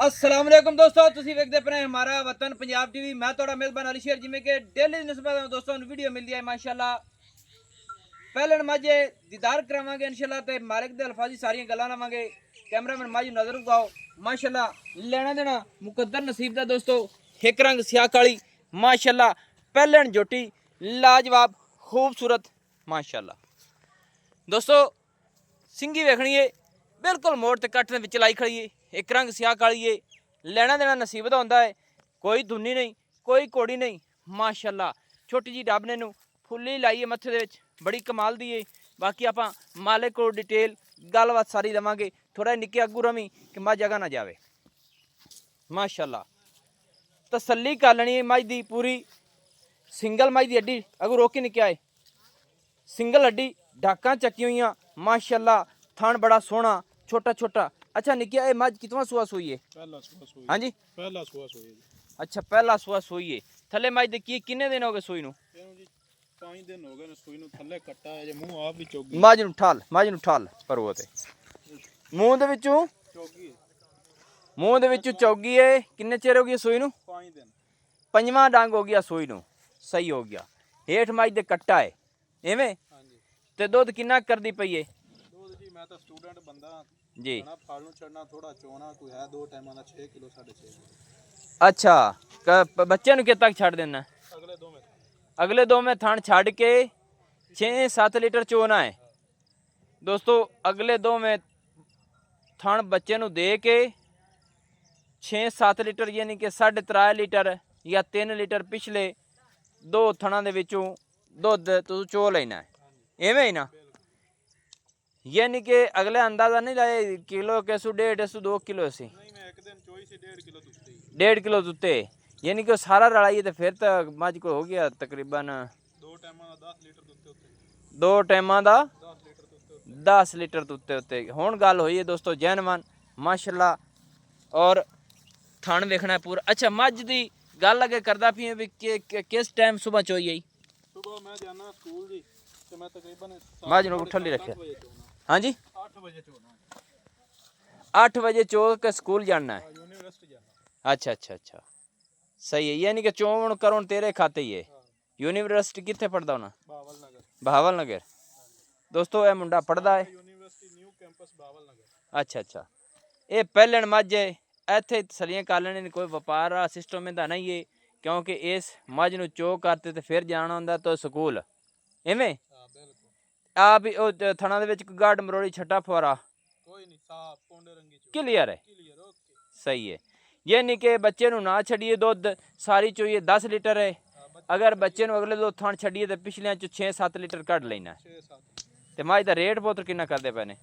अस्सलाम वालेकुम दोस्तों, ਤੁਸੀਂ ਵੇਖਦੇ ਪਏ ਹਮਾਰਾ ਵਤਨ ਪੰਜਾਬ ਟੀਵੀ। ਮੈਂ ਤੁਹਾਡਾ ਮੇਜ਼ਬਾਨ ਅਲੀ ਸ਼ੇਰ। ਜਿਵੇਂ ਕਿ ਡੇਲੀ ਦੀ ਨਿਸਬਤ ਦੋਸਤੋਂ ਨੂੰ ਵੀਡੀਓ ਮਿਲਦੀ ਹੈ ਮਾਸ਼ਾਅੱਲਾ। ਪਹਿਲੇ ਨਮਾਜ਼ੇ ਦੀਦਾਰ ਕਰਾਵਾਂਗੇ इंशाल्लाह ਤੇ ਮਾਲਿਕ ਦੇ ਅਲਫਾਜ਼ੀ ਸਾਰੀਆਂ ਗੱਲਾਂ ਲਵਾਂਗੇ। ਕੈਮਰਾਮੈਨ ਮਾਜੀ ਨਜ਼ਰ ਉਗਾਓ माशाअल्लाह। ਲੈਣਾ ਦੇਣਾ ਮੁਕੱਦਰ ਨਸੀਬ ਦਾ ਦੋਸਤੋ। ਇੱਕ ਰੰਗ ਸਿਆਹ ਕਾਲੀ माशाअल्लाह। ਪਹਿਲਣ ਜੋਟੀ लाजवाब खूबसूरत माशाअल्लाह। दोस्तों सिंगी वेखनी है बिल्कुल मोड़ ते कट विच लाई खड़ी है। एक रंग सियाह काली है। लेना देना नसीब दा हुंदा है। कोई धुनी नहीं कोई कोड़ी नहीं माशाअल्लाह। छोटी जी डब ने नू फुल्ली लाई है मत्थे दे विच बड़ी कमाल दी है। बाकी आपां मालिक को डिटेल गलबात सारी देवांगे। थोड़ा निक्के अगू रमी कि मझ जगह ना जावे माशाअल्लाह। तसल्ली कर लेनी है मझ दी पूरी। सिंगल मझ दी हड्डी अगू रोक के निक्के आए सिंगल हड्डी डाकां चक्की हुई माशाअल्लाह। थान बड़ा सोहना छोटा छोटा। अच्छा निकिया ये मझ कितवा सुआ सोई है? पहला सुआ सोई। हाँ जी पहला सुआ सोई। अच्छा पहला सुआ सोई है। थले मझ दे की किन्ने दिन हो गए सोई नू? 5 दिन हो गए ने सोई नू। थले कट्टा है जे मुंह आप भी चोगी। मझ नू ठाल पर वो ते मुंह दे विचों चोगी मुंह दे विचों चौगी है। किन्ने चेर हो गया सोई नू? 5 दिन। पंजवां डंग हो गया सोई नू। सही हो गया। हेठ मझ दे कट्टा है एवें। हां जी ते दुध किन्ना करदी पई है? दूध जी मैं तो स्टूडेंट बंदा जी ना फालू छड़ना थोड़ा चोना कोई है 2 टाइम दा 6 किलो 6.5 अच्छा बच्चे नू कितने तक छड़ देना? अगले 2 में अगले 2 में थान छड़ के 6-7 लीटर चोना है दोस्तों। अगले 2 में थान बच्चे नू दे के 6-7 लीटर यानी कि 3.5 लीटर या 3 लीटर पिछले 2 थणा दे विचों दुध तू चो लेना है एवें ही ना। यानी कि अगले अंदाजा नहीं लाए किलो के 1.5 2 किलो से नहीं मैं एक दिन चोई से 1.5 किलो दुधती 1.5 किलो दुते यानी कि सारा रलाइए तो फिर तो मझ को हो गया तकरीबन 2 टाइम दा 10 लीटर दुधते होते 2 टाइमां दा 10 लीटर दुधते होते 10 लीटर दुते उत्ते। हुण गल होई है दोस्तों जैनवन माशाअल्लाह। और थान वेखना है पूरा। अच्छा मझ दी गल अगे करदा पई भी किस टाइम सुबह चोई आई? सुबह मैं जाना स्कूल जी तो मैं तकरीबन मझ नू ठल्ली रखे। हाँ जी 8 बजे चोना 8 बजे चो के स्कूल जाना है। यूनिवर्सिटी जाना। अच्छा अच्छा अच्छा सही है। यानी कि चोन करोन तेरे खाते ही है। यूनिवर्सिटी कितने पढ़ता होना? बावल नगर। बहावल नगर दोस्तों ये मुंडा पढ़ता है। यूनिवर्सिटी न्यू कैंपस बावल नगर। अच्छा अच्छा ये पहले मझ है इत्थे तसलियां कर लेने कोई व्यापार का सिस्टम इहदा नहीं है क्योंकि इस मझ नू चो करते तो फिर जाना होंदा तो स्कूल इवें। हां बिल्कुल आप ही थणा दे विच गाड मरोड़ी छट्टा फुआरा कोई नहीं साफ पोंडे रंगी चो क्लियर है। क्लियर ओके सही है। यानी कि बच्चे नू ना छड़िए दुध सारी चोइए 10 लीटर है। अगर बच्चे नू अगले 2 थान छड़िए तो पिछले 6-7 लीटर कढ़ लेना है। 6-7 तो मझ का रेट पुत्र किन्ना करते पे ने?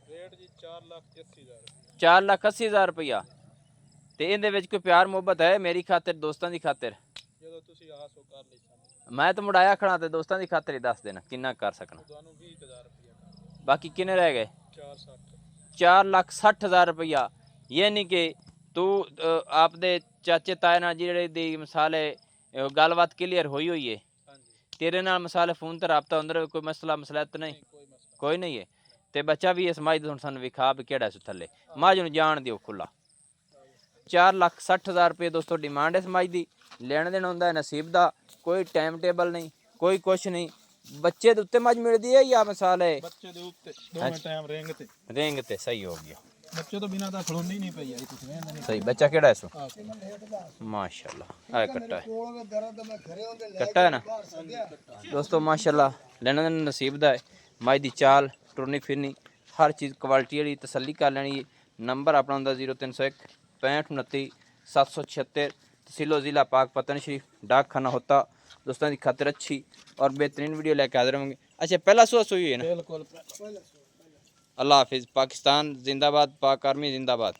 रेट जी 4,80,000 4,80,000 रुपया। तो इहदे विच कोई प्यार मुहब्बत है मेरी खातिर दोस्तां दी खातिर? ਜਦੋਂ ਤੁਸੀਂ ਆਸੋ ਕਰ ਲਈ ਸਾਨੂੰ मैं तो मुड़ाया खड़ा तो दोस्तां दी खातिर ही दस देना किन्ना कर सकना। ਤੁਹਾਨੂੰ 20000 ਰੁਪਏ बाकी किन्ने रह गए? 460 4,60,000 रुपया। यानी कि तू आपदे चाचे ताए नाल जिहड़े दी मिसाल है गलबात क्लीयर होई हुई है। हाँ जी तेरे नाल मिसाल फोन ते राबता अंदर कोई मसला मसलत नहीं कोई मसला कोई नहीं है। ते बच्चा भी इस मझ हुण सानूं विखा भी केड़ा सु थल्ले मझ नूं जान दिओ खुला। 4,60,000 रुपये दोस्तों डिमांड इस मझ दी। लेन देन होंदा है नसीब दा। कोई टाइम टेबल नहीं कोई कुछ नहीं। बच्चे दे उत्ते मझ मिलदी है या मिसाल है ਬੱਚੇ ਦੇ ਉੱਤੇ ਦੋਵੇਂ ਟਾਈਮ ਰਿੰਗ ਤੇ रेंग ते सही हो गया। ਬੱਚੇ ਤੋਂ ਬਿਨਾ ਤਾਂ ਖਲੋਣੀ ਨਹੀਂ ਪਈ ਆਈ ਤੁਸੀਂ ਵੇਖਦੇ ਨਹੀਂ सही बच्चा केड़ा है सो ਆਹ माशाल्लाह आ कट्टा है कट्टा है ना दोस्तों माशाल्लाह। लेना देना नसीब दा है। मझ दी चाल टुरनी फिरनी हर चीज़ क्वालिटी वाली तसल्ली कर लेनी है। नंबर अपना होंदा 0301 65 29 776 तहसीलो ज़िला पाक पतन शरीफ डाक खाना होता। दोस्तों की खातिर अच्छी और बेहतरीन वीडियो लेके हाजिर होंगे। अच्छा पहला सुहा सुई है ना। ਬਿਲਕੁਲ अल्लाह हाफिज़। पाकिस्तान जिंदाबाद पाक आर्मी जिंदाबाद।